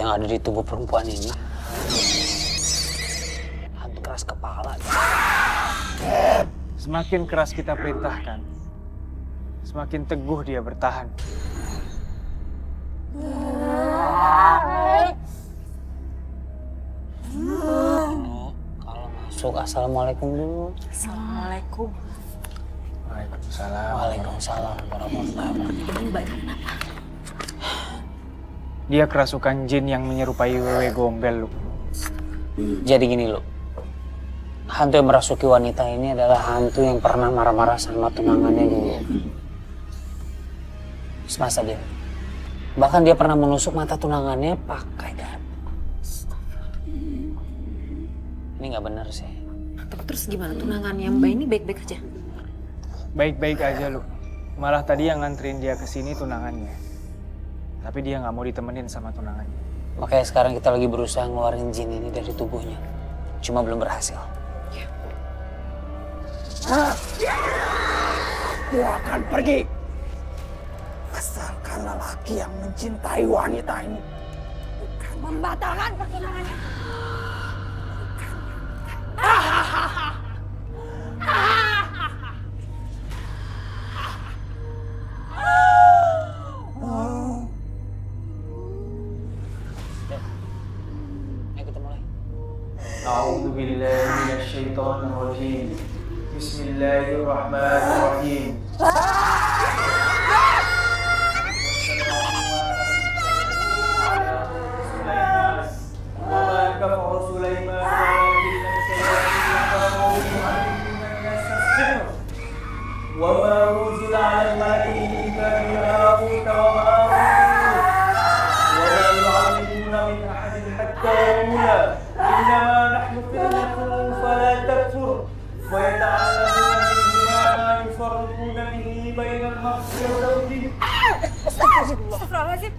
yang ada di tubuh perempuan ini hantu keras kepala. Semakin keras kita perintahkan, semakin teguh dia bertahan. Kalau masuk, assalamualaikum dulu. Assalamualaikum. Waalaikumsalam. Waalaikumsalam warahmatullahi wabarakatuh. Dia kerasukan jin yang menyerupai wewe gombel, lu. Jadi gini lo, hantu yang merasuki wanita ini adalah hantu yang pernah marah-marah sama tunangannya dulu. Semasa dia. Bahkan dia pernah menusuk mata tunangannya pakai garpu. Ini nggak benar sih. Terus gimana tunangannya Mbak ini baik-baik aja? Baik-baik aja, lu. Malah tadi yang nganterin dia ke sini tunangannya. Tapi dia nggak mau ditemenin sama tunangannya. Makanya sekarang kita lagi berusaha ngeluarin jin ini dari tubuhnya. Cuma belum berhasil. Aku akan pergi. Asalkan lelaki yang mencintai wanita ini bukan membatalkan pertunangannya. Ayo kita mulai. A'udzu billahi minasyaitonir rajim. Bismillahirrahmanirrahim.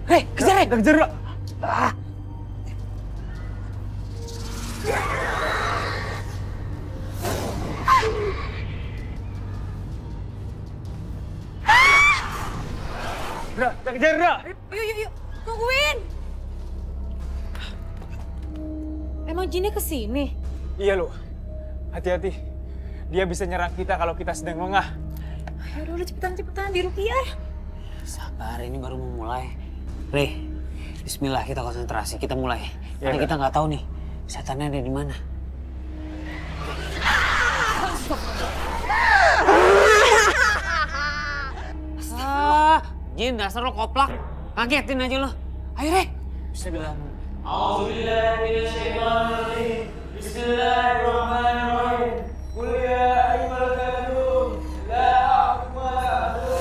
Hei, kejar ya! Kejar, Ra. Ra, kejar, Ra. Yuk, tungguin. Emang jinnya kesini? Iya, lu. Hati-hati. Dia bisa nyerang kita kalau kita sedang lengah. Ya udah cepetan di Rukiah. Sabar, ini baru mau mulai. Reh, bismillah, kita konsentrasi, kita mulai. Ya, Karena kita nggak tahu nih, setannya ada di mana. Jin, dasar lo koplak. Ngagetin aja lo. Ayo, Reh. Bismillah. A'udzubillahi Bismillahirrahmanirrahim. Qul ya ayyuhal kafirun, la a'budu ma ta'budun.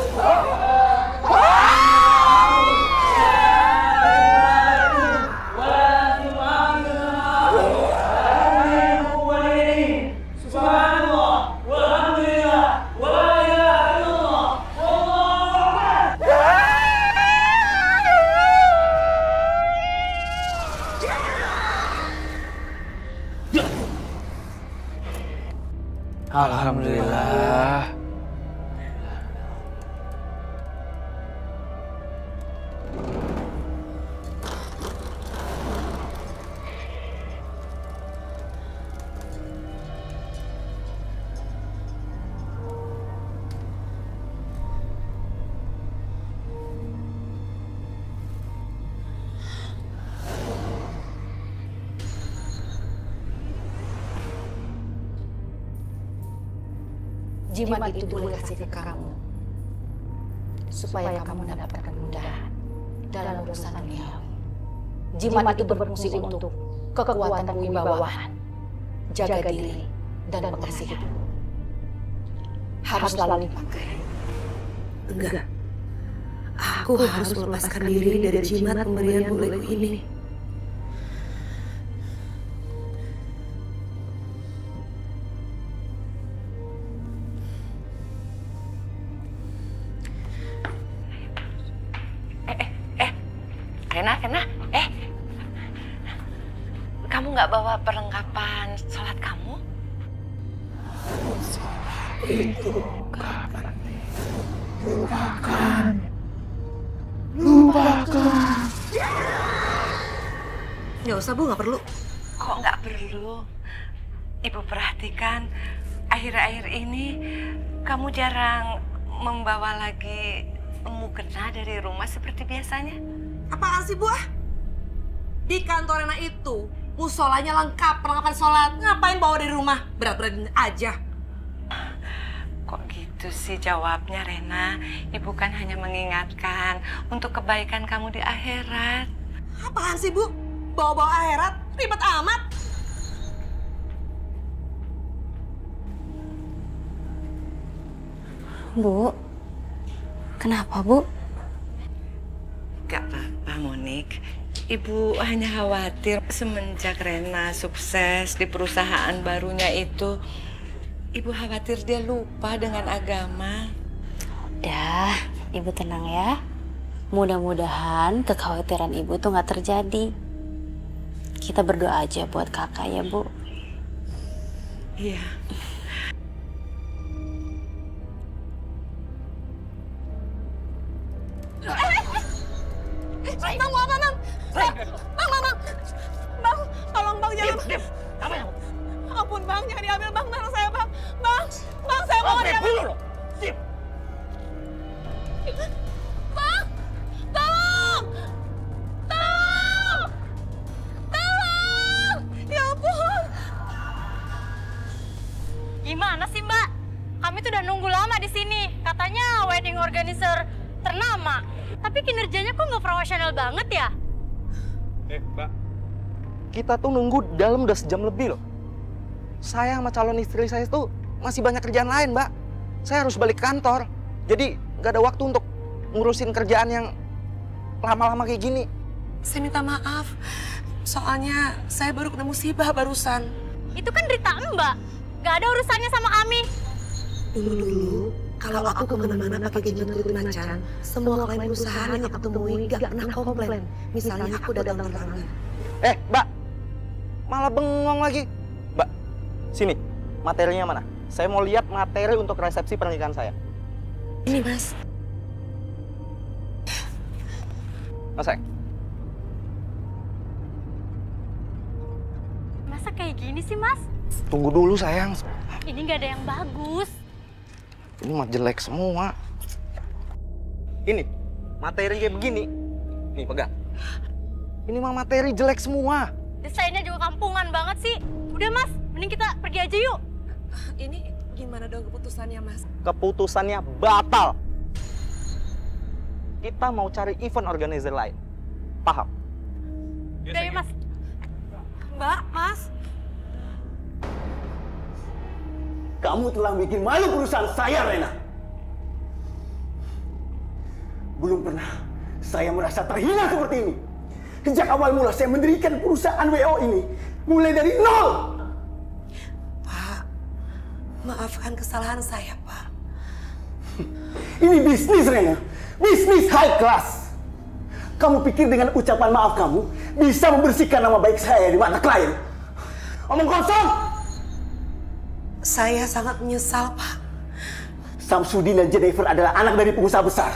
Alhamdulillah. Jimat itu boleh kasih ke kamu supaya kamu mendapatkan kemudahan dalam urusan duniawi. Jimat itu berfungsi untuk kekuatan kewibawaan, jaga diri, dan pengasih hidup. Harus selalu dipakai. Enggak. Aku harus melepaskan diri dari jimat pemberian buleku ini. Kena, kamu nggak bawa perlengkapan sholat kamu? Itu kapan? Lupakan. Nggak usah, Bu, nggak perlu. Kok nggak perlu? Ibu perhatikan, akhir-akhir ini kamu jarang membawa lagi mukena dari rumah seperti biasanya. Apaan sih, Bu? Di kantor Rena itu, musolanya lengkap, perlengkapan sholat. Ngapain bawa dari rumah? Berat-beratin aja. Kok gitu sih jawabnya, Rena? Ibu kan hanya mengingatkan untuk kebaikan kamu di akhirat. Apaan sih, Bu? Bawa-bawa akhirat? Ribet amat. Bu, kenapa, Bu? Gak apa-apa, Monik. Ibu hanya khawatir semenjak Rena sukses di perusahaan barunya itu, Ibu khawatir dia lupa dengan agama. Udah, Ibu tenang ya. Mudah-mudahan kekhawatiran Ibu tuh nggak terjadi. Kita berdoa aja buat kakak ya, Bu. Iya. Bang, mau apa, Bang? Bang, tolong Bang, jangan. Apa yang? Ampun, Bang, jangan diambil, Bang, barang saya, Bang. Bang, saya mau diambil. Diam. Bang, tolong! Ya ampun. Gimana sih, Mbak? Kami tuh udah nunggu lama di sini. Katanya wedding organizer ternama. Tapi kinerjanya kok nggak profesional banget ya? Mbak. Kita tuh nunggu dalam udah sejam lebih loh. Saya sama calon istri saya tuh masih banyak kerjaan lain, Mbak. Saya harus balik kantor. Jadi nggak ada waktu untuk ngurusin kerjaan yang lama-lama kayak gini. Saya minta maaf. Soalnya saya baru kena musibah barusan. Itu kan derita Mbak. Nggak ada urusannya sama kami. Dulu, kalau aku kemana-mana pakai jimat kulit macan, semua klien perusahaan yang aku temui gak pernah komplain. Misalnya aku datang terlambat. Mbak. Malah bengong lagi. Mbak, sini. Materinya mana? Saya mau lihat materi untuk resepsi pernikahan saya. Ini, Mas. Mas, sayang. Masa kayak gini sih, Mas? Tunggu dulu, sayang. Ini nggak ada yang bagus. Ini mah jelek semua. Ini, materi kayak begini. Nih, pegang. Ini mah materi jelek semua. Desainnya juga kampungan banget sih. Udah, Mas. Mending kita pergi aja yuk. Ini gimana dong keputusannya, Mas? Keputusannya batal. Kita mau cari event organizer lain. Paham? Udah yuk, Mas. Mbak, Mas. Kamu telah bikin malu perusahaan saya, Rena. Belum pernah saya merasa terhina seperti ini. Sejak awal mula saya mendirikan perusahaan WO ini, mulai dari nol. Pak, maafkan kesalahan saya, Pak. Ini bisnis, Rena. Bisnis high class. Kamu pikir dengan ucapan maaf kamu bisa membersihkan nama baik saya di mata klien? Omong kosong! Saya sangat menyesal, Pak. Samsudin dan Jennifer adalah anak dari pengusaha besar.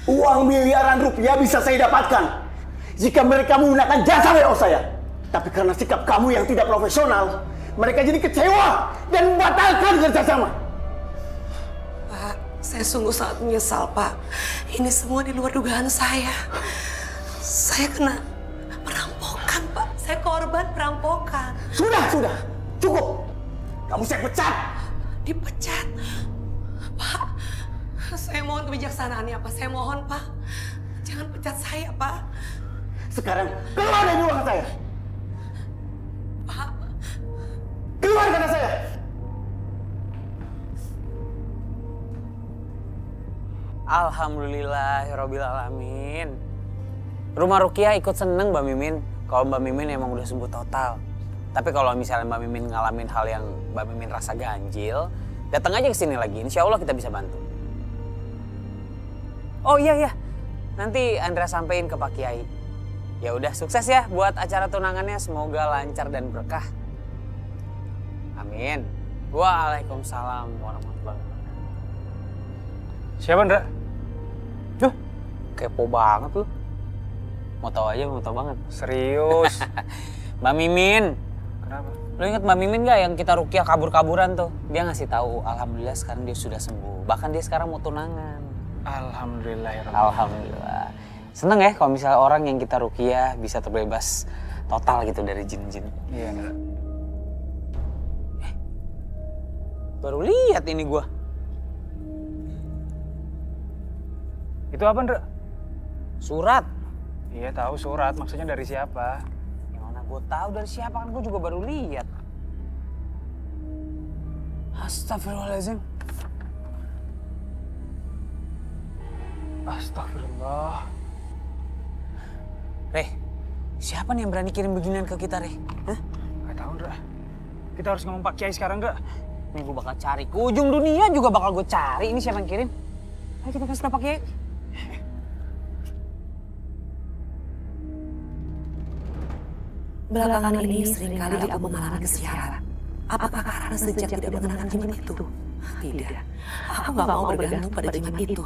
Uang miliaran rupiah bisa saya dapatkan jika mereka menggunakan jasa WO saya. Tapi karena sikap kamu yang tidak profesional, mereka jadi kecewa dan membatalkan kerjasama. Pak, saya sungguh sangat menyesal, Pak. Ini semua di luar dugaan saya. Saya kena perampokan, Pak. Saya korban perampokan. Sudah. Cukup. Kamu saya pecat. Dipecat. Pak, saya mohon kebijaksanaannya, Pak. Saya mohon, Pak. Jangan pecat saya, Pak. Sekarang keluar dari ruangan saya. Pak. Keluar kata saya. Alhamdulillahirrabbilalamin. Rumah Rukiah ikut seneng Mbak Mimin. Kalau Mbak Mimin emang udah sembuh total. Tapi kalau misalnya Mbak Mimin ngalamin hal yang Mbak Mimin rasa ganjil, datang aja ke sini lagi. Insya Allah kita bisa bantu. Oh iya. Nanti Andra sampein ke Pak Kiai. Ya udah, sukses ya buat acara tunangannya. Semoga lancar dan berkah. Amin. Waalaikumsalam warahmatullahi wabarakatuh. Siapa, Andra? Kepo banget lu. Mau tahu aja, mau tahu banget. Serius? Mbak Mimin. Kenapa? Lo inget Mbak Mimin gak yang kita rukiah kabur-kaburan tuh? Dia ngasih tahu, alhamdulillah sekarang dia sudah sembuh. Bahkan dia sekarang mau tunangan. Alhamdulillah ya Rabbi. Alhamdulillah. Seneng ya kalau misalnya orang yang kita rukiah bisa terbebas total gitu dari jin-jin. Iya, Ndra. Baru lihat ini gua. Itu apa, Ndra? Surat. Iya, tahu surat. Maksudnya dari siapa? Gimana gue tahu dari siapa, kan gue juga baru lihat. Astagfirullahaladzim. Astagfirullah. Reh, siapa nih yang berani kirim beginian ke kita, Reh? Hah? Gak tahu, Ndra. Kita harus ngomong Pak Kiai sekarang nggak? Nih gue bakal cari. Ke ujung dunia juga bakal gue cari. Ini siapa yang kirim? Ayo kita kasih tau Pak Kiai. Belakangan ini seringkali aku mengalami kesialan. Apakah karena sejak tidak mengenal jimat itu? Tidak. Aku nggak mau bergantung pada jimat itu.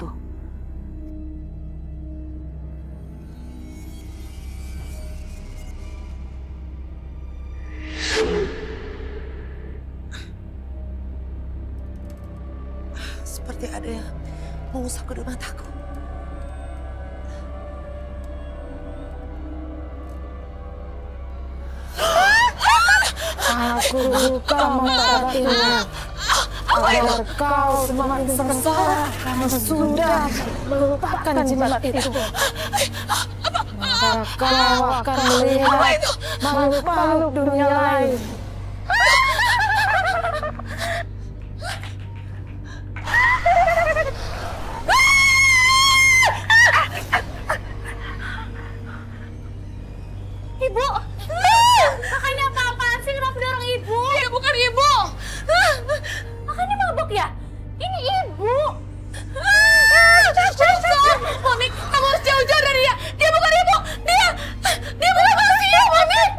Seperti ada yang mengusap kedua mataku. Aku luka mengobatinya agar kau semakin sengsara karena sudah melupakan jimat itu. Maka kau akan melihat makhluk-makhluk dunia lain. Ibu! Kakak ini apa-apaan sih? Kenapa dorong ibu? Dia bukan ibu. Kakak ini mabuk ya? Ini ibu! Monik, kamu harus jauh-jauh dari dia. Dia bukan ibu. Dia bukan manusia, Monik.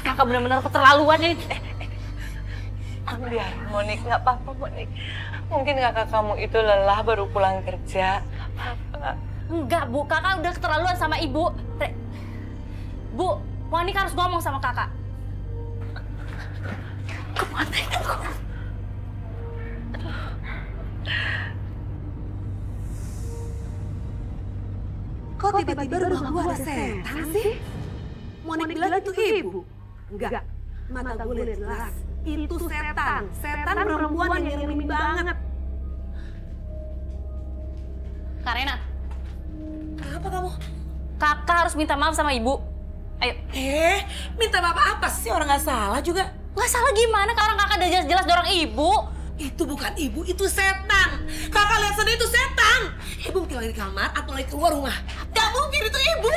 Kakak benar-benar keterlaluan ini. Biar Monik, nggak apa-apa Monik. Mungkin kakak kamu itu lelah baru pulang kerja. Apa? Enggak, Bu. Kakak udah keterlaluan sama ibu. Bu, Monik harus ngomong sama kakak. Kemana aku? Kok tiba-tiba rumah gua ada setan sih? Monik bilang itu ibu. Enggak, mata gue lihat jelas. Itu setan. Setan perempuan yang ngirim banget. Kak Rena, Kenapa kamu? kakak harus minta maaf sama ibu. Ayo. Minta maaf apa sih? Orang nggak salah juga. Nggak salah gimana? Karena kakak udah jelas-jelas dorong ibu. Itu bukan ibu, itu setan. Kakak lihat sendiri itu setan. Ibu mungkin lagi di kamar atau lagi keluar rumah. Gak mungkin itu ibu.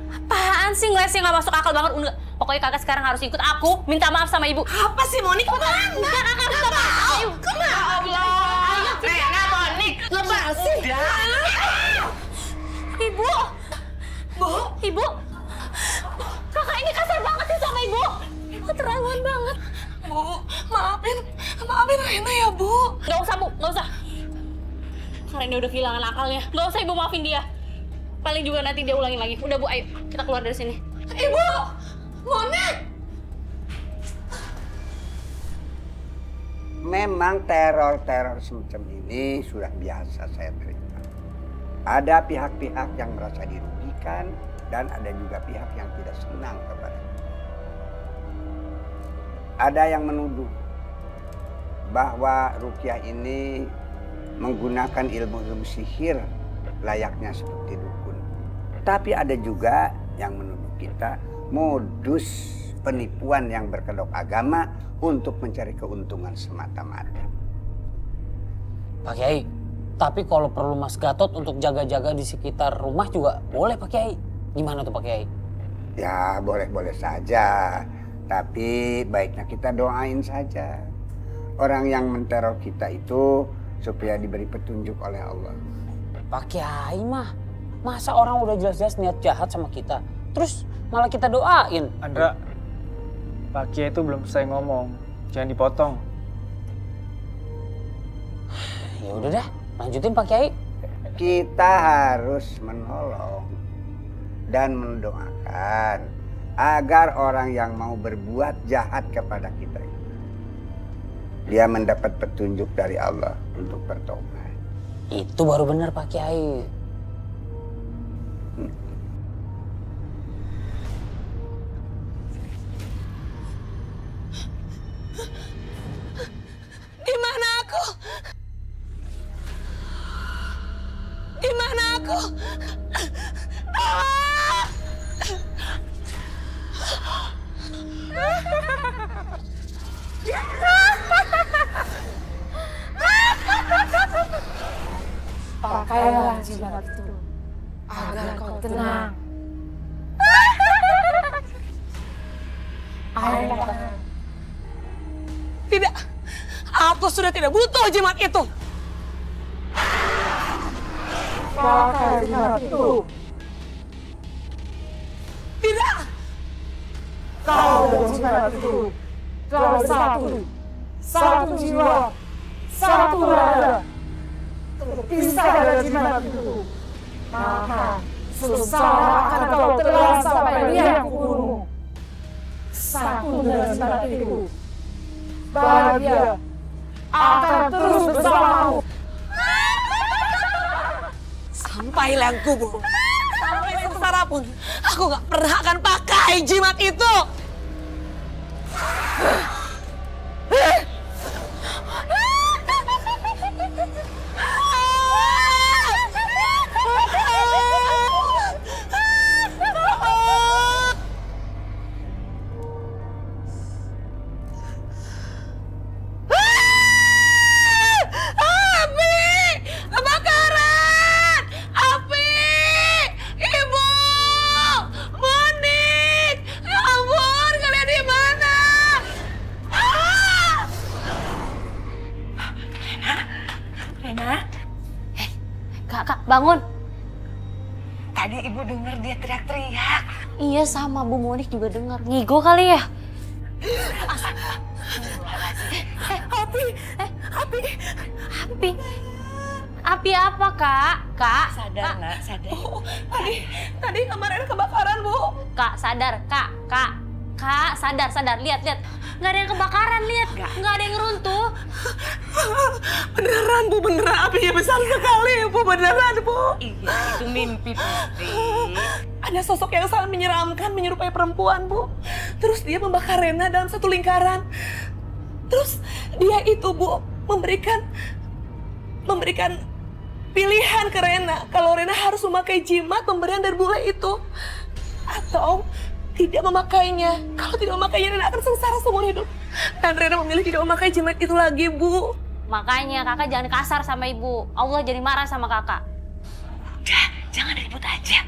Apaan sih ngelesnya nggak masuk akal banget. Udah. Pokoknya kakak sekarang harus ikut aku minta maaf sama ibu. Apa sih Monik? Kemana? Enggak, kakak harus minta maaf. Ayo. Kemana? Ayo, Rena, Monik. Lepasin. Ibu. Bu. Ibu. Kakak ini kasar banget sih sama ibu. Ibu keterlaluan banget. Bu, maafin Rena ya Bu. Nggak usah, Bu. Nggak usah. Karena dia udah kehilangan akalnya. Nggak usah ibu maafin dia. Paling juga nanti dia ulangin lagi. Udah Bu, ayo. Kita keluar dari sini. Ibu! Monik! Memang teror-teror semacam ini sudah biasa saya terima. Ada pihak-pihak yang merasa dirugikan dan ada juga pihak yang tidak senang kepada. Ada yang menuduh bahwa ruqyah ini menggunakan ilmu-ilmu sihir layaknya seperti dukun. Tapi ada juga yang menuduh kita modus penipuan yang berkedok agama untuk mencari keuntungan semata-mata. Pak Kiai, tapi kalau perlu Mas Gatot untuk jaga-jaga di sekitar rumah juga boleh Pak Kiai. Gimana tuh Pak Kiai? Ya boleh-boleh saja, tapi baiknya kita doain saja. Orang yang menteror kita itu supaya diberi petunjuk oleh Allah. Pak Kiai mah, masa orang udah jelas-jelas niat jahat sama kita, terus malah kita doain. Andra, Pak Kiai itu belum selesai ngomong, jangan dipotong. Ya udah dah, lanjutin Pak Kiai. kita harus menolong dan mendoakan agar orang yang mau berbuat jahat kepada kita itu, dia mendapat petunjuk dari Allah untuk bertobat. Itu baru benar Pak Kiai. Di mana aku? Di mana aku? Pakailah jimat itu agar kau tenang. Ayo, Tidak, aku sudah tidak butuh jimat itu. pakai jimat itu. Tidak. Kau dan jimat itu telah satu jiwa, satu raga. Terpisah dari jimat itu, maka sengsara akan kau telan sampai liang kuburmu. Satu dengan jimat itu, bahagia akan terus bersamamu. Sampai liang kubur, sampai sengsara pun, aku gak pernah akan pakai jimat itu. Bangun. Tadi ibu dengar dia teriak-teriak. Iya, sama Bu Monik juga dengar. Ngigo kali ya? Api apa, Kak? Kak? Sadar, Nak, sadar. Bu, tadi kemarin kebakaran, Bu. Kak, sadar. Kak, sadar. Lihat. Nggak ada yang kebakaran, lihat. Nggak ada yang runtuh. Beneran, Bu, beneran. Apinya besar sekali, Bu. Beneran, Bu. Iya, itu mimpi, Putri. Ada sosok yang sangat menyeramkan, menyerupai perempuan, Bu. Terus dia membakar Rena dalam satu lingkaran. Terus dia itu, Bu, memberikan pilihan ke Rena. Kalau Rena harus memakai jimat pemberian dari bule itu. Atau tidak memakainya. Kalau tidak memakainya, Rena akan sengsara seumur hidup. Dan Rena memilih tidak memakai jimat itu lagi, Bu. Makanya kakak jangan kasar sama ibu. Allah jadi marah sama kakak. Udah, jangan ribut aja.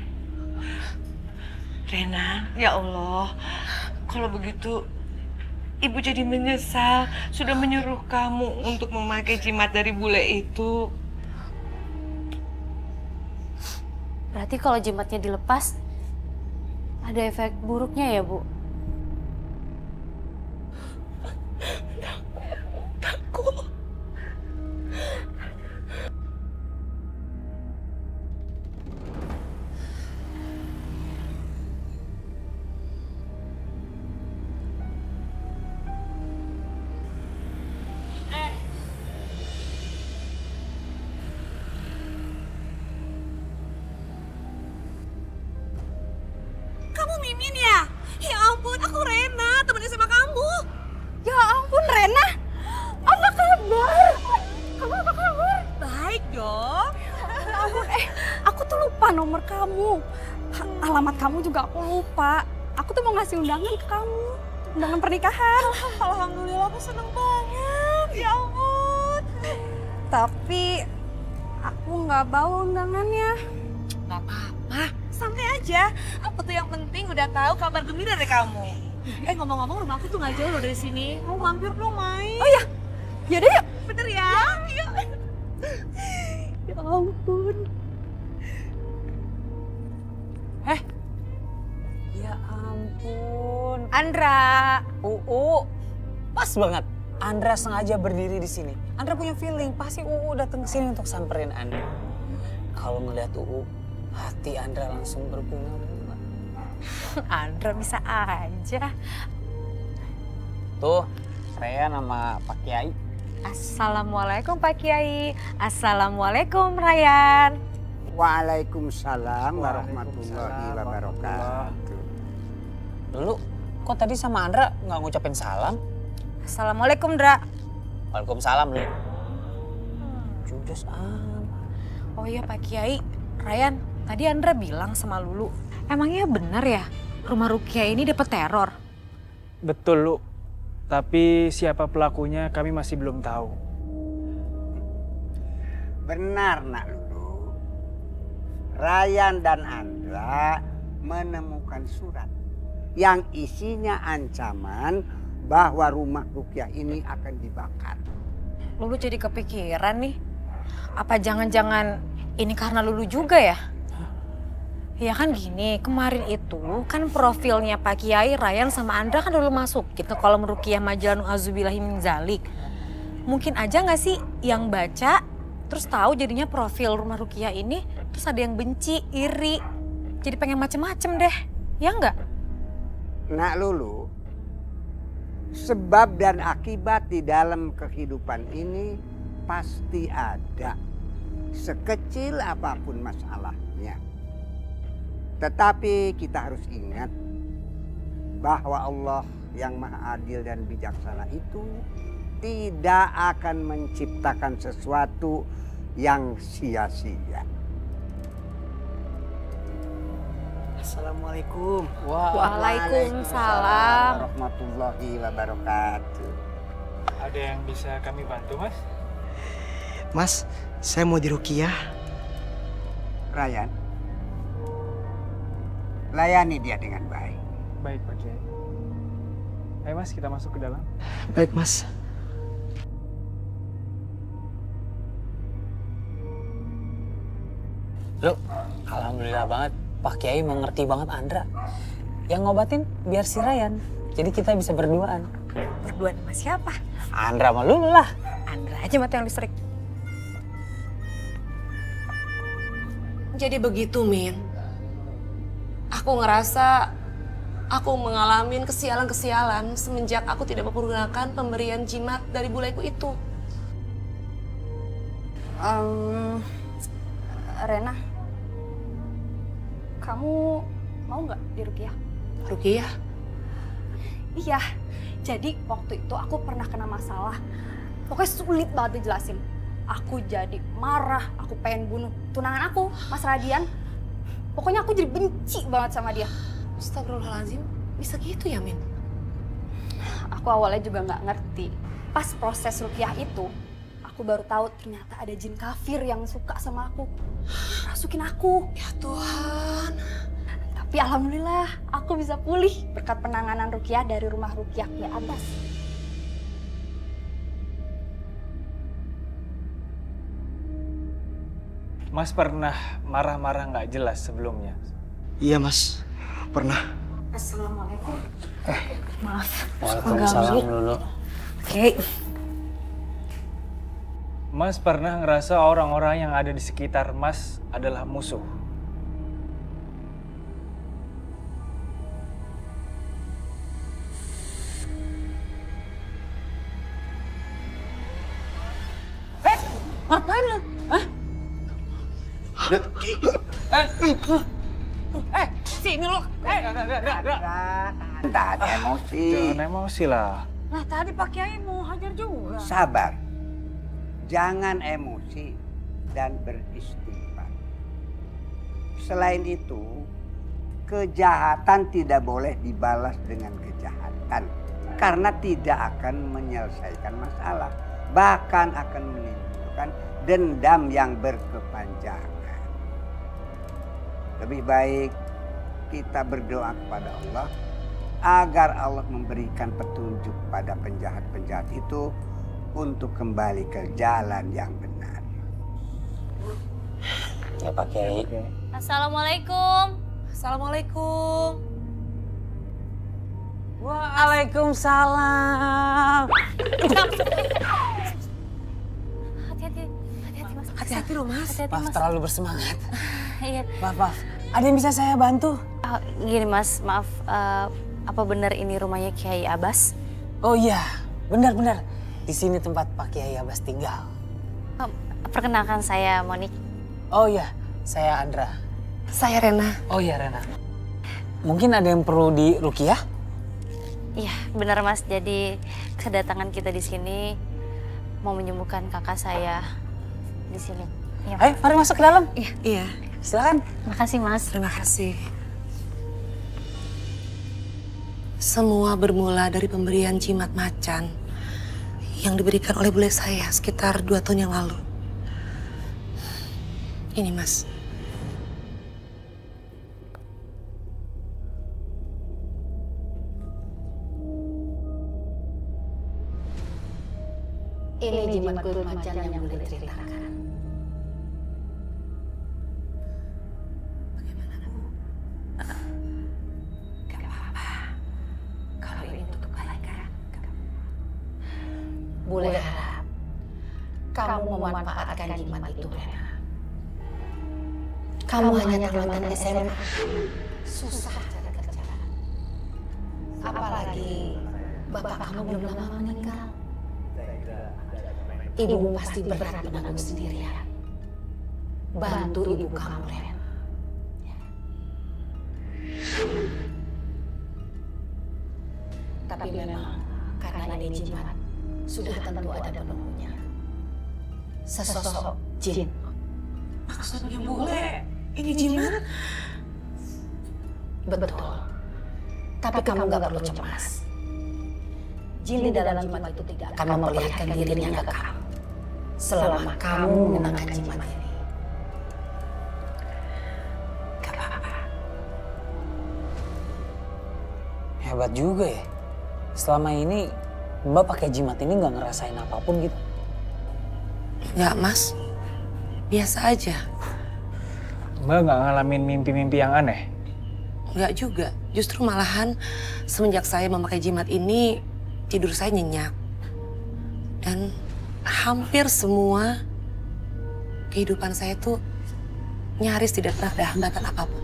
Rena, ya Allah, kalau begitu ibu jadi menyesal sudah menyuruh kamu untuk memakai jimat dari bule itu. Berarti kalau jimatnya dilepas, ada efek buruknya ya, Bu? Takut. Kamu Mimin ya? Ya ampun, aku Rena, temennya sama kamu. Ya ampun, Rena. Apa kabar? Kamu apa kabar? Baik dong. Ya ampun, aku tuh lupa nomor kamu. Alamat kamu juga aku lupa. Aku tuh mau ngasih undangan ke kamu. Undangan pernikahan. Alhamdulillah, aku seneng banget. Ya ampun. Tapi aku nggak bawa undangannya. Gak apa-apa, santai aja. Aku tuh yang penting udah tahu kabar gembira dari kamu. Ngomong-ngomong, rumah aku tuh gak jauh loh dari sini. Mau mampir dong, main. Oh iya, yaudah yuk. Bener ya? Yuk. Ya ampun. Ya ampun. Andra. Pas banget. Andra sengaja berdiri di sini. Andra punya feeling, pasti datang ke sini untuk samperin Andra. kalau ngeliat UU, hati Andra langsung berbunga-bunga. Andra bisa aja. Tuh, saya nama Pak Kiai. Assalamualaikum Pak Kiai. Assalamualaikum Ryan. Waalaikumsalam warahmatullahi wabarakatuh. Dulu, kok tadi sama Andra nggak ngucapin salam? Assalamualaikum Dra. Waalaikumsalam lu. Judes amat. Oh iya Pak Kiai, Ryan, tadi Andra bilang sama Lulu, emangnya benar ya rumah Rukia ini dapat teror? Betul, Lu. Tapi siapa pelakunya kami masih belum tahu. Benar, Nak Lulu. Ryan dan Andra menemukan surat yang isinya ancaman bahwa rumah Rukiah ini akan dibakar. Lulu jadi kepikiran nih, apa jangan-jangan ini karena Lulu juga ya? Ya kan gini, kemarin itu kan profilnya Pak Kiai, Ryan sama Andra kan dulu masuk gitu kolom Rukiah majalah Nu'adzubillahi min dzalik. Mungkin aja nggak sih yang baca terus tahu jadinya profil rumah Rukiah ini, terus ada yang benci, iri, jadi pengen macem-macem deh, ya nggak? Nak Lulu, sebab dan akibat di dalam kehidupan ini pasti ada, sekecil apapun masalahnya. Tetapi kita harus ingat bahwa Allah yang Maha Adil dan Bijaksana itu tidak akan menciptakan sesuatu yang sia-sia. Assalamualaikum. Waalaikumsalam warahmatullahi wabarakatuh. Ada yang bisa kami bantu, Mas? Mas, saya mau diruqyah. Ryan, layani dia dengan baik. Baik, Pak Kiai. Ayo Mas, kita masuk ke dalam. Baik, Mas. Lu, alhamdulillah banget. Pak Kiai mengerti banget Andra. Yang ngobatin biar si Ryan. Jadi kita bisa berduaan. Berduaan sama siapa? Andra sama Lulu lah. Andra aja mati yang listrik. Jadi begitu, Min. Aku ngerasa aku mengalami kesialan-kesialan semenjak aku tidak mempergunakan pemberian jimat dari buleku itu. Rena, kamu mau nggak diruqyah? Ruqyah? Iya, jadi waktu itu aku pernah kena masalah. Pokoknya sulit banget dijelasin. Aku jadi marah, aku pengen bunuh tunangan aku, Mas Radian. Pokoknya aku jadi benci banget sama dia. Astagfirullahaladzim, bisa gitu ya, Min? Aku awalnya juga nggak ngerti. Pas proses ruqyah itu, aku baru tahu ternyata ada jin kafir yang suka sama aku. Rasukin aku. Ya Tuhan. Tapi alhamdulillah, aku bisa pulih berkat penanganan ruqyah dari rumah Ruqyah Ki Abbas. Mas pernah marah-marah nggak jelas sebelumnya? Iya, Mas. Pernah. Assalamualaikum. Maaf. Waalaikumsalam Lulu. Oke. Mas pernah ngerasa orang-orang yang ada di sekitar Mas adalah musuh? Ngapain lu? Hah? Sini lu. Tahan emosi. Jangan emosi lah. Nah tadi Pak Kiai mau hajar juga. Sabar. Jangan emosi dan beristighfar. Selain itu, kejahatan tidak boleh dibalas dengan kejahatan. Karena tidak akan menyelesaikan masalah. Bahkan akan menimbulkan dendam yang berkepanjangan. Lebih baik kita berdoa kepada Allah agar Allah memberikan petunjuk pada penjahat-penjahat itu untuk kembali ke jalan yang benar. Ya Pak Kiai. Assalamualaikum. Assalamualaikum. Waalaikumsalam. Hati-hati, hati-hati Mas. Hati-hati loh Mas. Hati-hati, Maaf Mas. terlalu bersemangat. Iya. Maaf. Ada yang bisa saya bantu? Gini Mas, maaf. Apa benar ini rumahnya Kiai Abbas? Oh iya, benar. Di sini tempat Pak Kiai Abbas tinggal. Perkenalkan saya Monik. Oh iya, saya Andra. Saya Rena. Oh iya, Rena. Mungkin ada yang perlu diruqyah? Iya, benar Mas. Jadi kedatangan kita di sini mau menyembuhkan kakak saya di sini. Ya, Ayo, mari masuk ke dalam. Iya. Silakan. makasih Mas. Terima kasih. Semua bermula dari pemberian jimat macan yang diberikan oleh bule saya sekitar 2 tahun yang lalu. Ini Mas. Ini jimat kulit macan yang boleh ceritakan. Bagaimana Bu? Gak apa-apa. Kalau ini untuk kebaikan. Boleh harap kamu memanfaatkan jimat itu, Rena. Kamu hanya tamatan SMA. Susah cari kerjaan. Apalagi bapak kamu belum lama meninggal. Ibumu pasti berat menanggung sendirian. Bantu ibu kamu, Ren. Tapi memang karena ini jimat, sudah tentu ada penunggunya. Sesosok jin. Maksudnya boleh. Ini jimat. Betul. Tapi kamu nggak perlu cemas. Jin di dalam jimat itu tidak akan memperlihatkan dirinya ke kamu selama kamu mengenakan jimat ini. Gak apa-apa. Hebat juga ya. Selama ini Mbak pakai jimat ini nggak ngerasain apapun gitu. Enggak Mas. Biasa aja. Mbak nggak ngalamin mimpi-mimpi yang aneh? Enggak juga. Justru malahan semenjak saya memakai jimat ini, tidur saya nyenyak. Dan hampir semua kehidupan saya tuh nyaris tidak pernah ada hambatan apapun.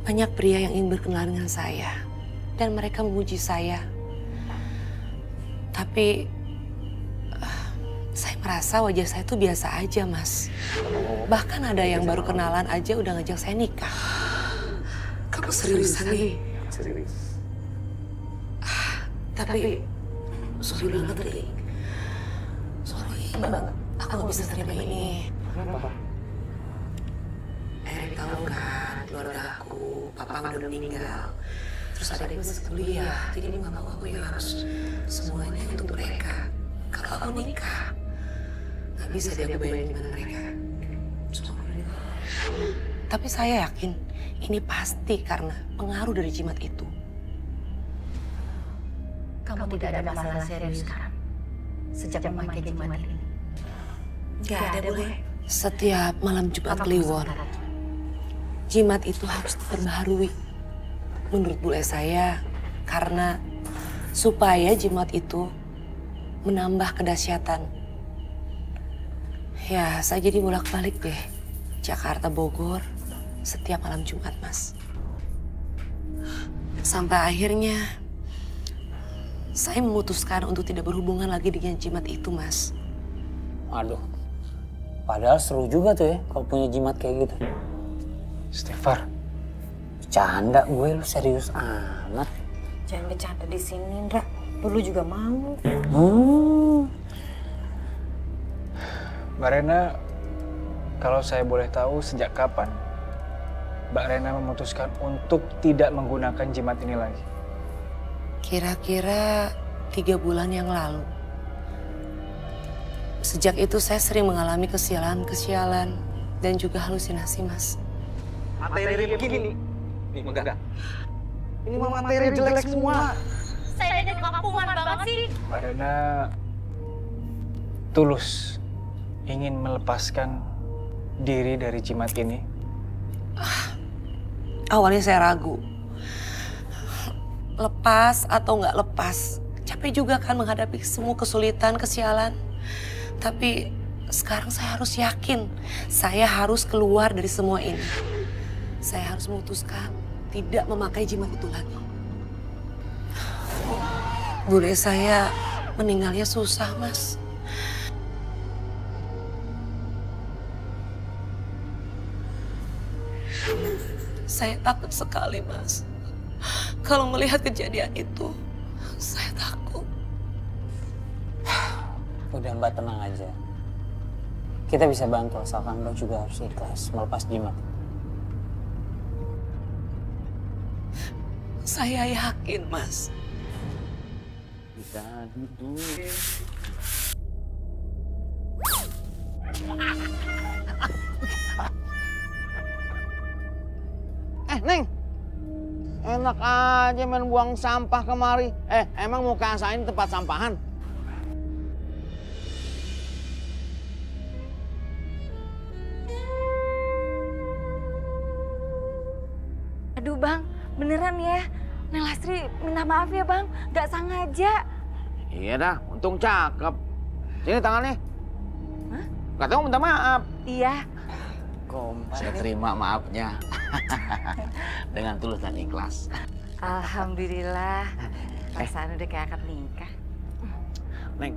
Banyak pria yang ingin berkenalan dengan saya. Dan mereka memuji saya. Tapi saya merasa wajah saya tuh biasa aja, Mas. Bahkan ada yang baru kenalan aja udah ngajak saya nikah. Kamu seriusan nih? Serius. Tapi sorry banget, Rik. Sorry banget. Aku gak bisa terima ini. Kenapa? Erik tahu kan, keluarga aku, papa udah meninggal. Terus adikku masih kuliah, jadi mau gak mau aku yang harus semuanya untuk mereka. Kalau aku nikah, gak bisa dia kebayang gimana mereka. Tapi saya yakin ini pasti karena pengaruh dari jimat itu. Kamu tidak ada masalah serius sekarang sejak memakai jimat ini? Gak ada, boleh. Setiap malam Jumat Kliwon, jimat itu harus diperbaharui. Menurut bule saya, karena supaya jimat itu menambah kedahsyatan. Ya, saya jadi bolak-balik deh. Jakarta, Bogor, setiap malam Jumat, Mas. Sampai akhirnya, saya memutuskan untuk tidak berhubungan lagi dengan jimat itu, Mas. Aduh, padahal seru juga tuh ya kalau punya jimat kayak gitu. Stefar. Bercanda gue, lu serius amat. Jangan bercanda di sini, Ndra. Lu juga mau. Mbak Rena, kalau saya boleh tahu sejak kapan Mbak Rena memutuskan untuk tidak menggunakan jimat ini lagi? Kira-kira 3 bulan yang lalu. Sejak itu saya sering mengalami kesialan-kesialan dan juga halusinasi, Mas. Materi begini nih. Nih, enggak. Ini mah materi jelek semua. Saya jadi kampungan banget sih. Mbak Rena tulus ingin melepaskan diri dari jimat ini. Awalnya saya ragu. Lepas atau nggak lepas. Capek juga kan menghadapi semua kesulitan, kesialan. Tapi sekarang saya harus yakin. Saya harus keluar dari semua ini. Saya harus memutuskan tidak memakai jimat itu lagi. Bule saya meninggalnya susah, Mas. Saya takut sekali, Mas. Kalau melihat kejadian itu, saya takut. Udah Mbak tenang aja. Kita bisa bantu asalkan Mbak juga harus ikhlas melepas jimat. Saya yakin, Mas. Kita duduk. Neng, enak aja main buang sampah kemari. Emang mau kasain tempat sampahan? Aduh Bang, beneran ya. Neng Lastri minta maaf ya Bang, gak sengaja. Iya dah, untung cakep. Sini tangannya. Hah? Katanya mau minta maaf. Iya. Saya terima maafnya. Dengan tulus dan ikhlas. Alhamdulillah. Perasaan udah kayak akad nikah. Neng,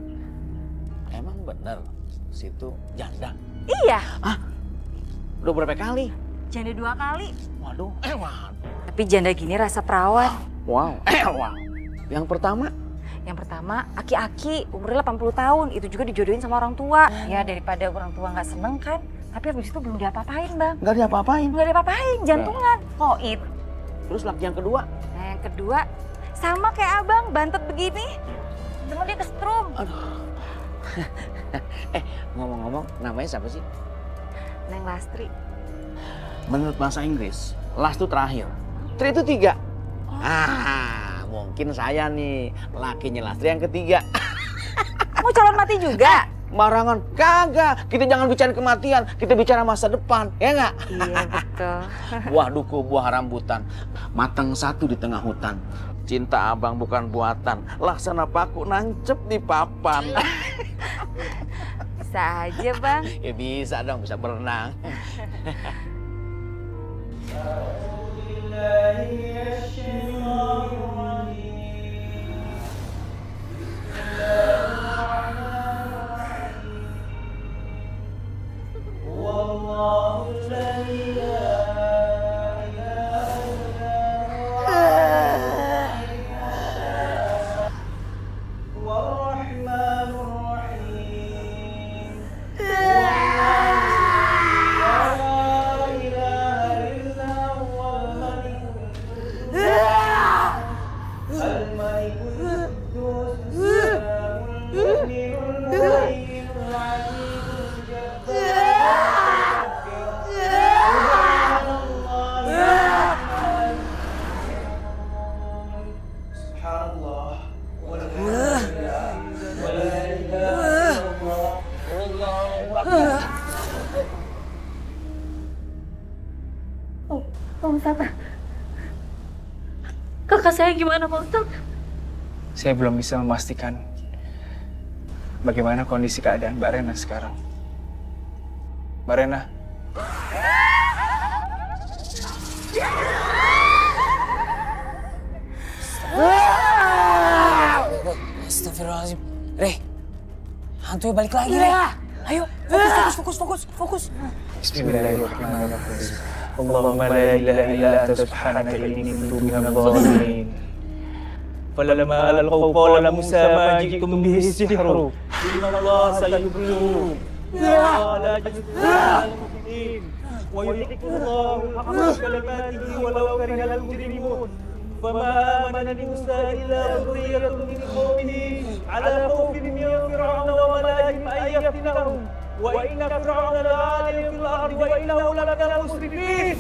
emang bener situ janda? Iya. Hah? Udah berapa kali? Janda 2 kali. Waduh, Tapi janda gini rasa perawan. Wow. Wow. Yang pertama? Yang pertama, aki-aki, umurnya 80 tahun. Itu juga dijodohin sama orang tua. Ya daripada orang tua nggak seneng kan. Tapi habis itu belum diapa-apain, Bang. Nggak diapa-apain? Nggak diapa-apain, jantungan. Koit. Terus laki yang kedua? Nah yang kedua, sama kayak abang, bantet begini. Cuma dia kesetrum. Aduh. Ngomong-ngomong, namanya siapa sih? Neng Lastri. Menurut bahasa Inggris, last itu terakhir. Tri itu 3. Mungkin saya nih, lakinya Lastri yang ketiga. Mau calon mati juga? Barangan, kagak. Kita jangan bicara kematian, kita bicara masa depan, ya nggak? Iya betul. Buah duku, buah rambutan, matang satu di tengah hutan. Cinta abang bukan buatan, laksana paku nancep di papan. Bisa aja Bang. Ya bisa dong, bisa berenang. Kakak saya gimana Pak Ustadz? Saya belum bisa memastikan bagaimana kondisi keadaan Mbak Rena sekarang. Mbak Rena. Astagfirullahaladzim. Reh, hantunya balik lagi, Reh. Ayo, fokus. Bismillahirrahmanirrahim. Allahumma la ilaha illa anta subhanaka inni kuntu minadh dhalimin. Falamma alqaw qala Musa ma ji'tum bihi as-sihru. Inna Allaha sayubtiluhu. La tajidun wa yuhibbu Allahu haqqa kalimatihi walau karihal mujrimun. فما آمن لموسى إلا ذرية من قومه على خوف من فرعون وملئهم أن يفتنهم وإن فرعون لعال في الأرض وإنه لمن المسرفين.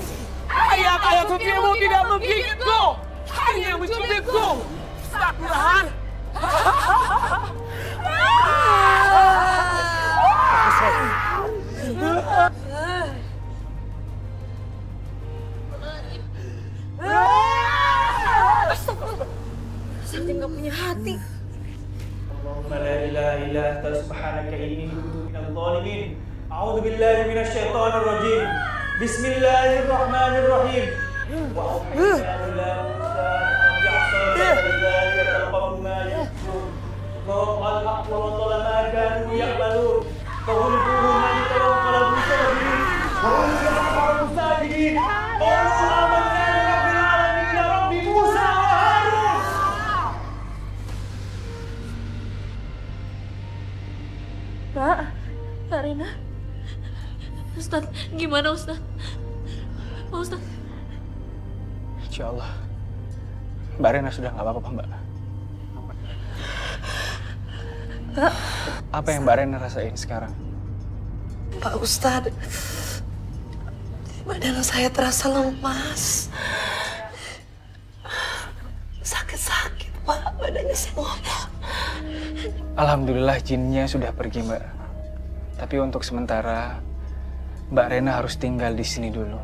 Ayah-ayah kecilmu tidak begitu, hanya mencubitku. Astagfirullahan. Saya nggak punya hati. Allahumma la ilaha illa anta subhanaka inni kuntu minadh dhalimin. A'udzu billahi minasy syaithanir rajim. Bismillahirrahmanirrahim. Wa auhayna ila Musa an ya'budu billahi yataqabbalu ma yashkurun. Wa al-haqqu wa dhalla ma kanu ya'malun. Fahulquhum man tawakkala bi wa hum ya'lamun sajidin. Qalu amanna bi rabbil alamin ya rabbi Musa wa Harun. Kak Rena. Ustaz, gimana Ustaz? Pak Ustaz. Insya Allah, Mbak Rena sudah nggak apa-apa, Mbak. Apa yang Mbak Rena rasain sekarang? Pak Ustadz, badan saya terasa lemas. Sakit-sakit, Pak, badannya semua, Pak. Alhamdulillah jinnya sudah pergi, Mbak. Tapi untuk sementara, Mbak Rena harus tinggal di sini dulu.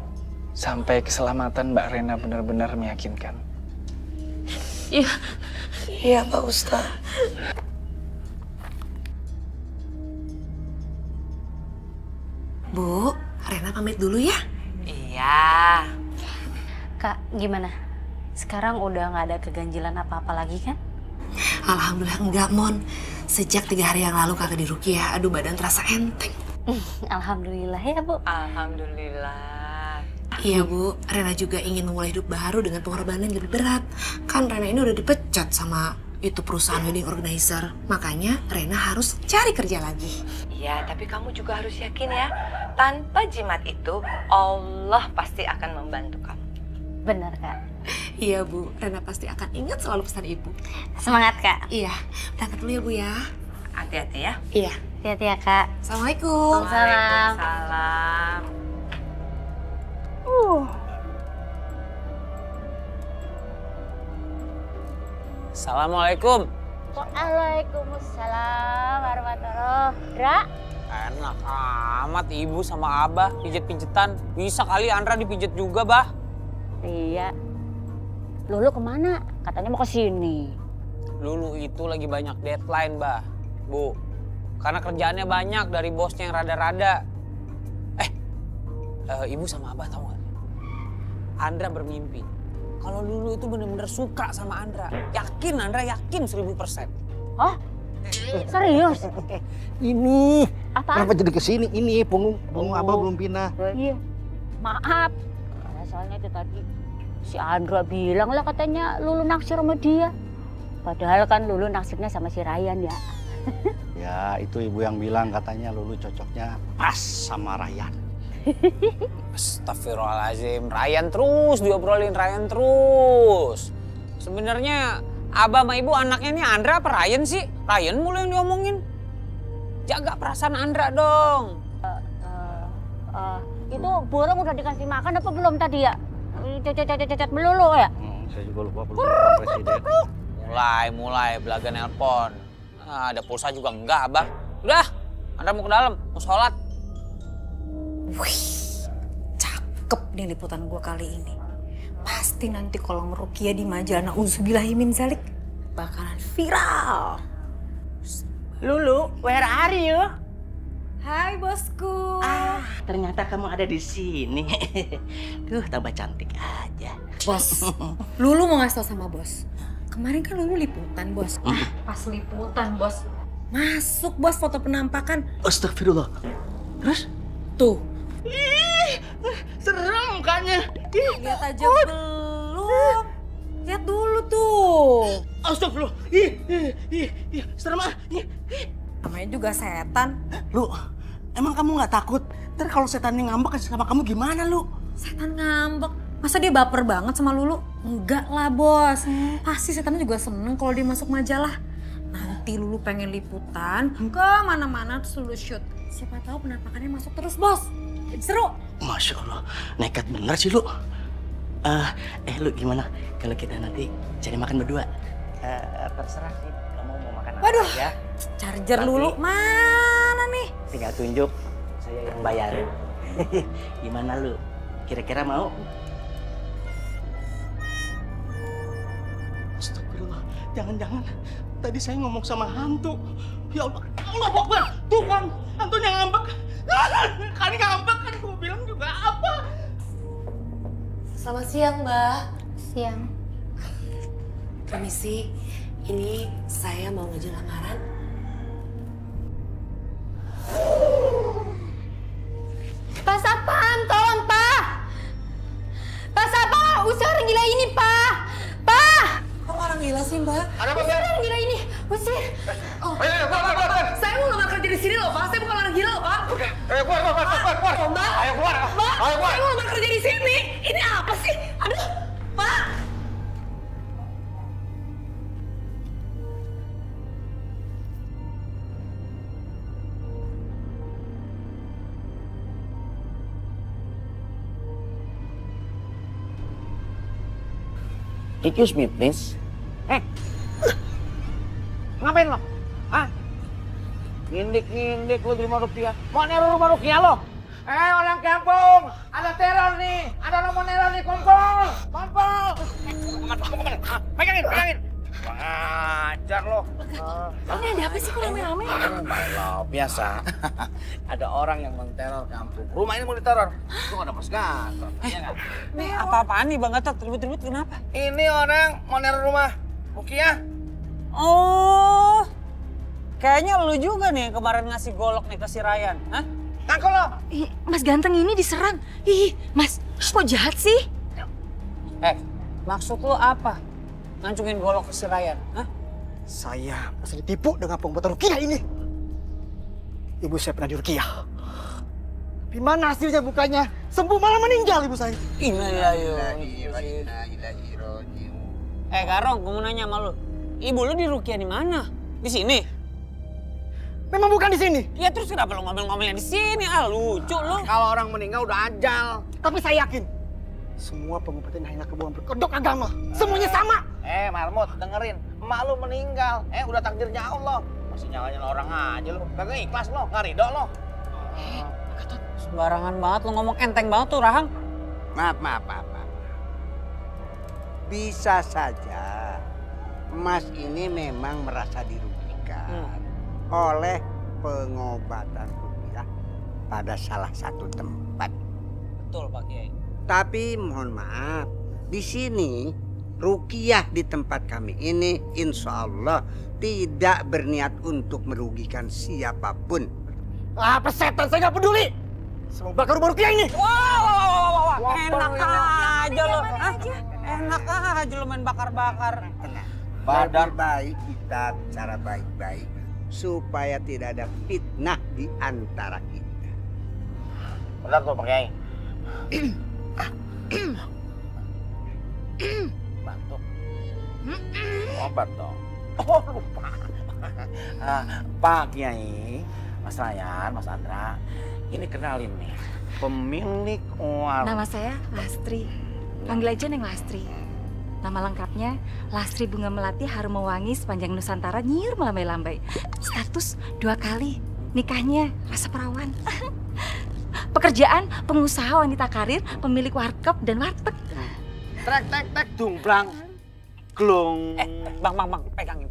Sampai keselamatan Mbak Rena benar-benar meyakinkan. Iya. Iya, Pak Ustadz. Bu, Rena pamit dulu ya. Iya. Kak, gimana? Sekarang udah nggak ada keganjilan apa-apa lagi kan? Alhamdulillah enggak, Mon. Sejak 3 hari yang lalu kakak di Rukiah, aduh badan terasa enteng. Alhamdulillah ya, Bu. Alhamdulillah. Iya, Bu. Rena juga ingin memulai hidup baru dengan pengorbanan yang lebih berat. Kan Rena ini udah dipecat sama itu perusahaan wedding organizer. Makanya Rena harus cari kerja lagi. Iya, tapi kamu juga harus yakin ya, tanpa jimat itu Allah pasti akan membantu kamu. Benar, Kak. Iya, Bu. Rena pasti akan ingat selalu pesan Ibu. Semangat, Kak. Iya. Berangkat dulu ya, Bu ya. Hati-hati ya. Iya. Hati-hati ya, Kak. Assalamualaikum. Waalaikumsalam. Assalamualaikum. Waalaikumsalam warahmatullahi wabarakatuh. Enak amat ibu sama abah pijet-pijetan. Bisa kali Andra dipijet juga, bah. Iya. Lulu kemana? Katanya mau ke sini. Lulu itu lagi banyak deadline, bah. Bu, karena kerjaannya banyak dari bosnya yang rada-rada. Ibu sama abah tahu nggak? Andra bermimpi kalau Lulu itu bener-bener suka sama Andra. Yakin, Andra yakin 1000%. Hah? Serius? Ini. Apaan? Kenapa jadi kesini? Ini punggung abah belum pindah. Iya. Maaf. Soalnya itu tadi si Andra bilang lah katanya Lulu naksir sama dia. Padahal kan Lulu naksirnya sama si Ryan ya. Ya, itu ibu yang bilang katanya Lulu cocoknya pas sama Ryan. Astagfirullahaladzim, Ryan terus diobrolin, Ryan terus. Sebenarnya abah sama ibu anaknya ini Andra apa Ryan sih? Ryan mulu yang diomongin. Jaga perasaan Andra dong. Itu burung udah dikasih makan apa belum tadi ya? Cacat melulu ya? Saya juga lupa belum presiden. Mulai belaga nelpon. Nah, ada pulsa juga enggak, abah. Udah, Andra mau ke dalam, mau sholat. Wih, cakep nih liputan gue kali ini. Pasti nanti kalau Rukiah di majalah Uzubillahi min Zalik bakalan viral. Lulu, where are you? Hai bosku. Ternyata kamu ada di sini. Tuh, tambah cantik aja. Bos, Lulu mau ngasih tau sama bos. Kemarin kan Lulu liputan, bos. Pas liputan, bos. Masuk, bos, foto penampakan. Astagfirullah. Terus? Tuh. Ih, serem mukanya. Lihat aja belum. Lihat dulu tuh. Astagfirullah. Ih, serem ah. Namanya juga setan. Lu, emang kamu nggak takut? Ntar kalau setannya ngambek sama kamu gimana, lu? Setan ngambek? Masa dia baper banget sama Lulu? Enggak lah, bos. Pasti setannya juga seneng kalau dia masuk majalah. Nanti Lulu pengen liputan ke mana-mana terus Lulu shoot. Siapa tahu penampakannya masuk terus, bos. Seru. Masya Allah, nekat bener sih lu. Lu gimana kalau kita nanti cari makan berdua? Terserah sih, kamu mau makan apa Waduh, aja. charger Tapi dulu mana nih? tinggal tunjuk, saya yang bayar. Gimana lu? Kira-kira mau? Astagfirullah, jangan-jangan tadi saya ngomong sama hantu. Ya Allah, Allah Akbar, tuh kan hantunya ngambek. Kan ngambek kan, gue bilang juga apa? Selamat siang, Mbak. Siang. Permisi, ini saya mau ngajin lamaran. Pak Sapam, tolong Pak. Pak Sapam, usir orang gila ini Pak. Pak. Kok orang gila sih, Mbak? Ada apa, Usir Mbak? orang gila ini, usir. Oh, Ayo, keluar. saya mau ngelamar kerja di sini loh, Pak. Saya bukan orang gila loh, Pak. Ayo keluar. Oh, Mbak. Ayo keluar. Mbak, Ayo keluar. saya mau ngelamar kerja di sini. Ini apa sih? Aduh, Pak. Excuse me, please. Ngapain lo? Hah? Ngindik lu di rumah Rukiah. Mau neror rumah Rukiah lo? Orang kampung, ada teror nih. Ada orang mau neror nih, kumpul. Pegangin. Wajar lo. Ini ada apa sih kok rame-rame? Biasa. Ada orang yang menteror kampung. Rumah ini mau diteror. Itu ada Mas Gatot. Iya nggak? Nih apa-apaan nih Bang Gatot? Ribut-ribut kenapa? Ini orang mau neror rumah Rukiah. Oh, kayaknya lu juga nih yang kemarin ngasih golok nih ke si Ryan. Hah? Ngaku lo. Ih, Mas Ganteng ini diserang. Ih, Mas, kok jahat sih? Maksud lu apa? Ngancungin golok ke si Ryan? Hah? Saya masih ditipu dengan pengobatan Rukiah ini. Ibu saya pernah di Rukiah. Tapi mana hasilnya bukannya? Sembuh malah meninggal ibu saya. Garong, gue mau nanya sama lu. Ibu lu di Rukiah di mana? Di sini? Memang bukan di sini. Ya terus kenapa lu ngomel-ngomelnya di sini? Lucu lu. Kalau orang meninggal udah ajal. Tapi saya yakin semua pengobatan hanya kebohongan berkedok agama. Semuanya sama. Marmut, dengerin. Emak lu meninggal. Udah takdirnya Allah. Masih nyalain orang aja lu. Kagak ikhlas lo, nggak ridho lo. Sembarangan banget lu ngomong, enteng banget tuh Rahang. Maaf. Bisa saja Mas ini memang merasa dirugikan oleh pengobatan Rukiah pada salah satu tempat. Betul Pak Kiai. Tapi mohon maaf, di sini Rukiah di tempat kami ini insya Allah tidak berniat untuk merugikan siapapun. Apa setan, saya nggak peduli. Semua bakar rumah Rukiah ini. Wah, enak aja lo. Enak aja lo main bakar-bakar. Lebih baik kita bicara baik-baik supaya tidak ada fitnah di antara kita. Benar tuh Pak Kiai. Batuk. Obat dong. Oh lupa. Pak Kiai, Mas Ryan, Mas Andra, ini kenalin nih pemilik warung. Nama saya Lastri. Panggil aja Neng Lastri. Nama lengkapnya Lastri Bunga Melati Harum Mewangi sepanjang Nusantara nyiur melambai-lambai. Status 2 kali. Nikahnya rasa perawan. Pekerjaan pengusaha wanita karir, pemilik warkop dan warteg. Tek dumplang. Glong. Bang, pegangin.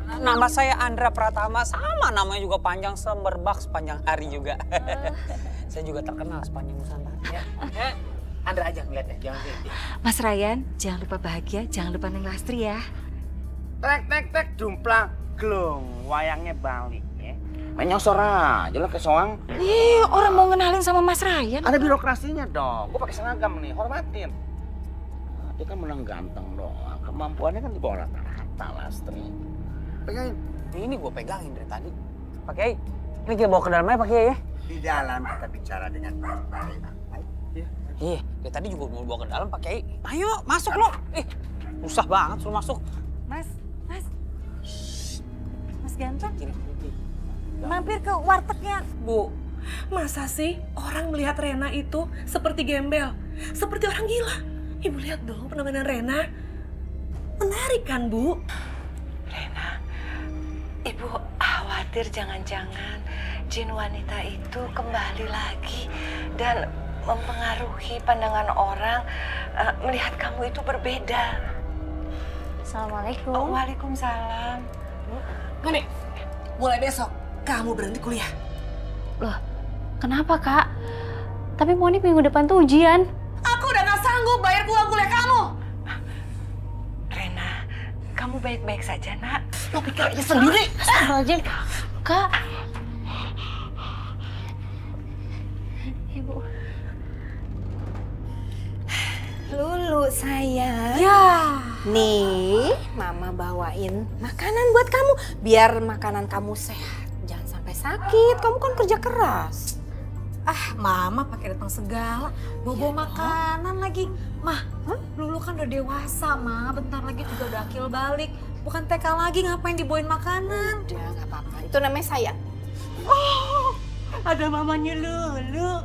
Nama saya Andra Pratama, sama namanya juga panjang semerbak sepanjang hari juga. Saya juga terkenal sepanjang Nusantara. Ya. Andra aja ngeliat ya, jangan sedih. Mas Ryan, jangan lupa bahagia, jangan lupa Neng Lastri ya. Tek dumplang. Glong. Wayangnya balik ya. Main nyosor aja lo ke soang. Orang mau ngenalin sama Mas Ryan. Ada birokrasinya dong. Gue pakai seragam nih, hormatin. Dia kan menang ganteng doang. Kemampuannya kan di bawah rata-rata Lastri. Pegangin. Ini gue pegangin dari tadi. Pak Kiai, ini kita bawa ke dalam aja Pak Kiai ya. Di dalam kita bicara dengan baik-baik. Iya, dari tadi juga mau bawa ke dalam Pak Kiai. Ayo, masuk lo. Susah banget suruh masuk. Mas Ganteng, mampir ke wartegnya. Bu, masa sih orang melihat Rena itu seperti gembel, seperti orang gila? Ibu lihat dong penampilan Rena. Menarik kan, Bu? Rena, Ibu khawatir jangan-jangan jin wanita itu kembali lagi dan mempengaruhi pandangan orang melihat kamu itu berbeda. Assalamualaikum. Oh, waalaikumsalam. Monik, mulai besok kamu berhenti kuliah. Loh, kenapa Kak? Tapi Monik minggu depan tuh ujian. Aku udah gak sanggup bayar uang kuliah kamu. Rena, kamu baik-baik saja, Nak. Lo pikir aja sendiri. Astagfirullahaladzim. Kak. Ibu. Lulu sayang. Ya. Nih, Mama bawain makanan buat kamu. Biar makanan kamu sehat. Jangan sampai sakit. Kamu kan kerja keras. Ah, Mama pakai datang segala, bawa makanan lagi. Mah, Lulu kan udah dewasa, Ma. Bentar lagi juga udah akil balik. Bukan TK lagi, ngapain dibawain makanan? Udah, nggak apa-apa. Itu namanya sayang. Oh, ada mamanya Lulu.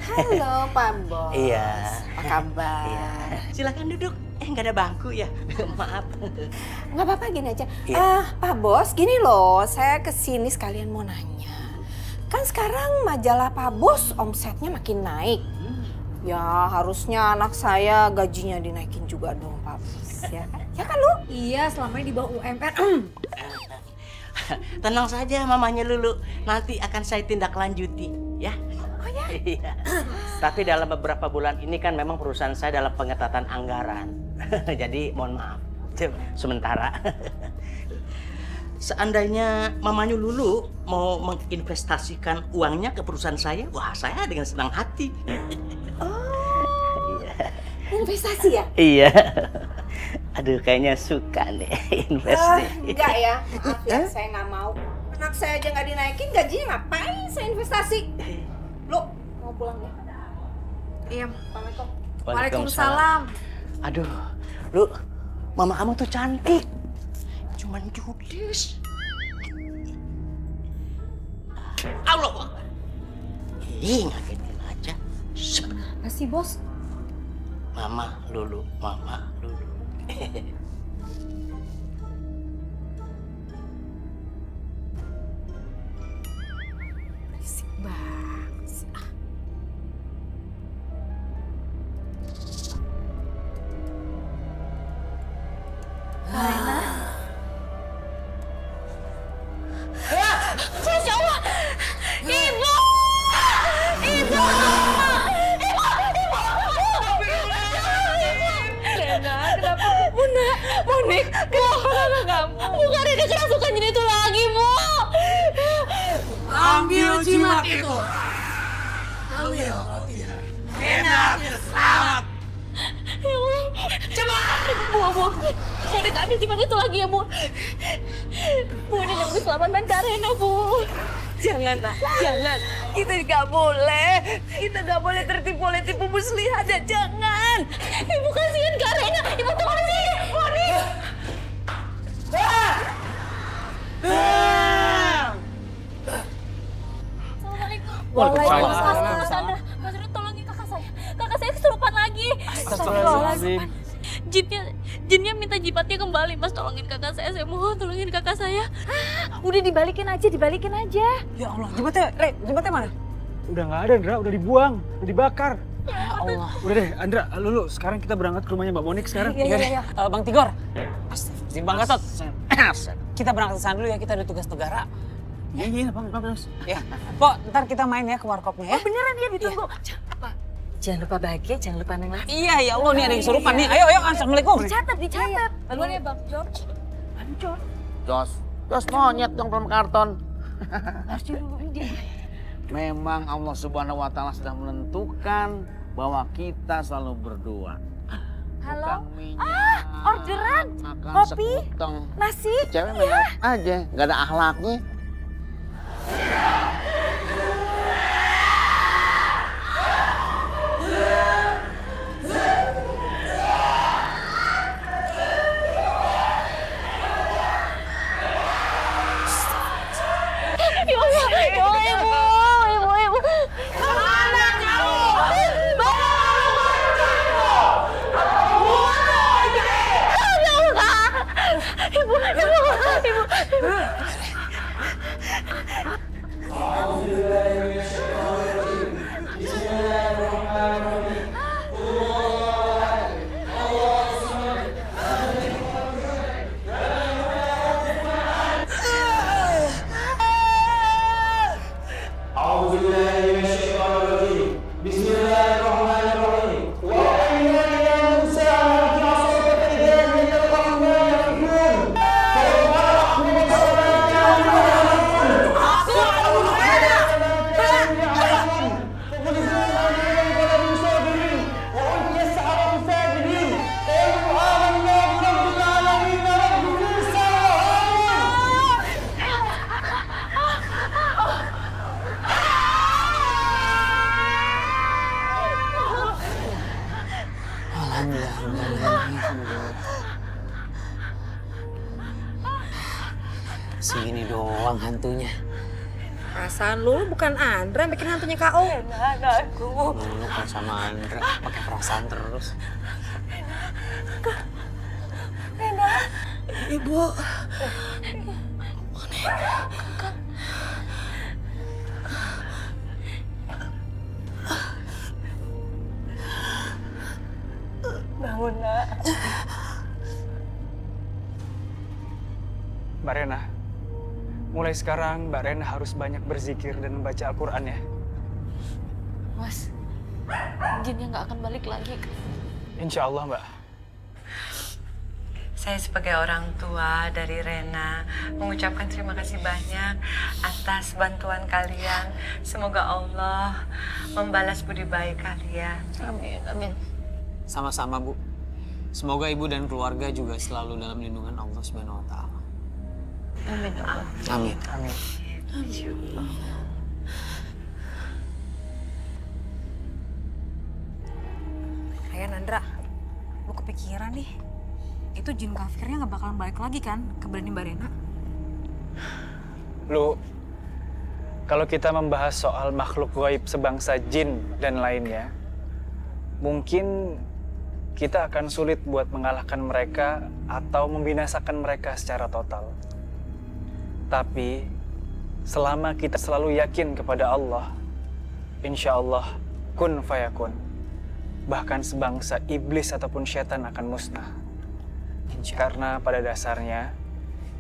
Halo, Pak Bos. Iya. Apa kabar? Iya. Silakan duduk. Nggak ada bangku ya? Maaf. Nggak apa-apa, gini aja. Iya. Pak Bos, gini loh. Saya kesini sekalian mau nanya. Kan sekarang majalah Pak Bos omsetnya makin naik. Ya harusnya anak saya gajinya dinaikin juga dong Pak Bos. Ya kan? Ya kan Lu? Iya, selama ini di bawah UMR. Tenang saja mamanya Lulu. Nanti akan saya tindak lanjuti ya. Oh ya? Iya. Tapi dalam beberapa bulan ini kan memang perusahaan saya dalam pengetatan anggaran. Jadi mohon maaf. Sementara. Seandainya mamanya Lulu mau menginvestasikan uangnya ke perusahaan saya, wah saya dengan senang hati. Oh, iya. Investasi ya? Iya. Aduh kayaknya suka nih investasi. Enggak ya, maaf ya saya nggak mau. Anak saya aja nggak dinaikin, gajinya ngapain saya investasi? Lu mau pulang ya? Iya, Assalamualaikum. Waalaikumsalam. Aduh, Lu, mama kamu tuh cantik. Cuman judes. Allah Akbar. Ih, ngagetin aja. Apa sih, Bos? Mama Lulu, Mama Lulu. Berisik banget sih. Rena. Masya Allah. Ibu. Ibu. Rena, kenapa? Bunda, Monik, kenapa kamu? Bukan Rena kerasukan jin itu lagi, Bu. Ambil jimat itu. Ambil kalau tidak. Rena selamat. Ya Allah. Cepat. Bu. Monik ambil jimat itu lagi ya, Bu. Bu, ini demi keselamatan Kak Rena, Bu. Jangan, Nak. Jangan. Kita nggak boleh. Kita nggak boleh tertipu oleh tipu muslihat ya. Jangan. Ibu kasihan Kak Rena. Ibu tunggu di sini. Monik. Waalaikumsalam. Mas Andra, Mas Andra tolongin kakak saya. Kakak saya kesurupan lagi. Astagfirullahaladzim. Jinnya minta jimatnya kembali. Mas tolongin kakak saya mohon tolongin kakak saya. Udah dibalikin aja. Ya Allah, jimatnya mana? Udah nggak ada, Andra. Udah dibuang, udah dibakar. Ya Allah. Udah deh, Andra, Lulu, sekarang kita berangkat ke rumahnya Mbak Monik sekarang. Iya. Bang Tigor. Bang Gatot. Kita berangkat ke sana dulu ya, kita ada tugas negara. Iya, Bang. Ya, Pok, ntar kita main ya ke warkopnya ya. Oh beneran ya ditunggu. Jangan lupa bahagia, jangan lupa neng lagi. Iya, ya Allah nih ada yang kesurupan nih. Ayo, Assalamualaikum. Dicatat. Duluan ya Bang George. Jos monyet dong dalam karton. Harus diduluin dia. Memang Allah Subhanahu wa Ta'ala sudah menentukan bahwa kita selalu berdoa. Halo. Minyak, Orderan. makan Kopi. sekuteng. Nasi. Cewek menarik aja, nggak ada akhlaknya. Ibu. Kemana kamu? Segini doang hantunya. Perasaan lu bukan Andra yang bikin hantunya KO. Lu kan sama Andra pakai perasaan terus. Ibu. Bangun, Nak. Mbak Rena, mulai sekarang Mbak Rena harus banyak berzikir dan membaca Al-Quran ya. Mas, jinnya nggak akan balik lagi. Insya Allah, Mbak. Saya sebagai orang tua dari Rena mengucapkan terima kasih banyak atas bantuan kalian. Semoga Allah membalas budi baik kalian. Amin, amin. Sama-sama, Bu. Semoga Ibu dan keluarga juga selalu dalam lindungan Allah Subhanahu wa taala. Amin, Allah. Amin. Amin. Ryan, Andra, lu kepikiran nih. Itu jin kafirnya nggak bakalan balik lagi kan ke badan Mbak Rena? Lu, kalau kita membahas soal makhluk gaib sebangsa jin dan lainnya, mungkin kita akan sulit buat mengalahkan mereka atau membinasakan mereka secara total. Tapi, selama kita selalu yakin kepada Allah, insya Allah kun fayakun. Bahkan sebangsa iblis ataupun setan akan musnah. Karena pada dasarnya,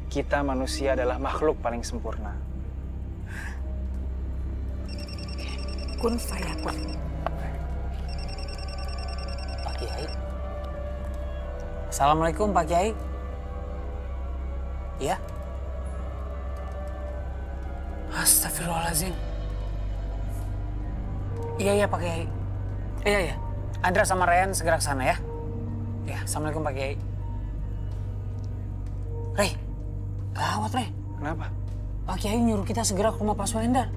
kita manusia adalah makhluk paling sempurna. Kun fayakun. Pak Kiai. Assalamualaikum Pak Kiai. Iya. Astagfirullahaladzim. Iya Pak Kiai. Iya. Andra sama Ryan segera ke sana ya. Ya, Assalamualaikum Pak Kiai. Rey, gawat Rey. Kenapa? Pak Kiai nyuruh kita segera ke rumah Pak Suhendar.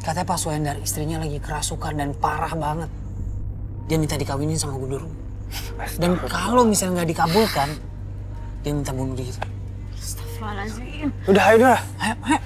Katanya Pak Suhendar istrinya lagi kerasukan dan parah banget. Dia minta dikawinin sama Gundurwo. Dan kalau misalnya nggak dikabulkan, dia minta bunuh diri. Astagfirullahaladzim. Udah, ayo. Ayo.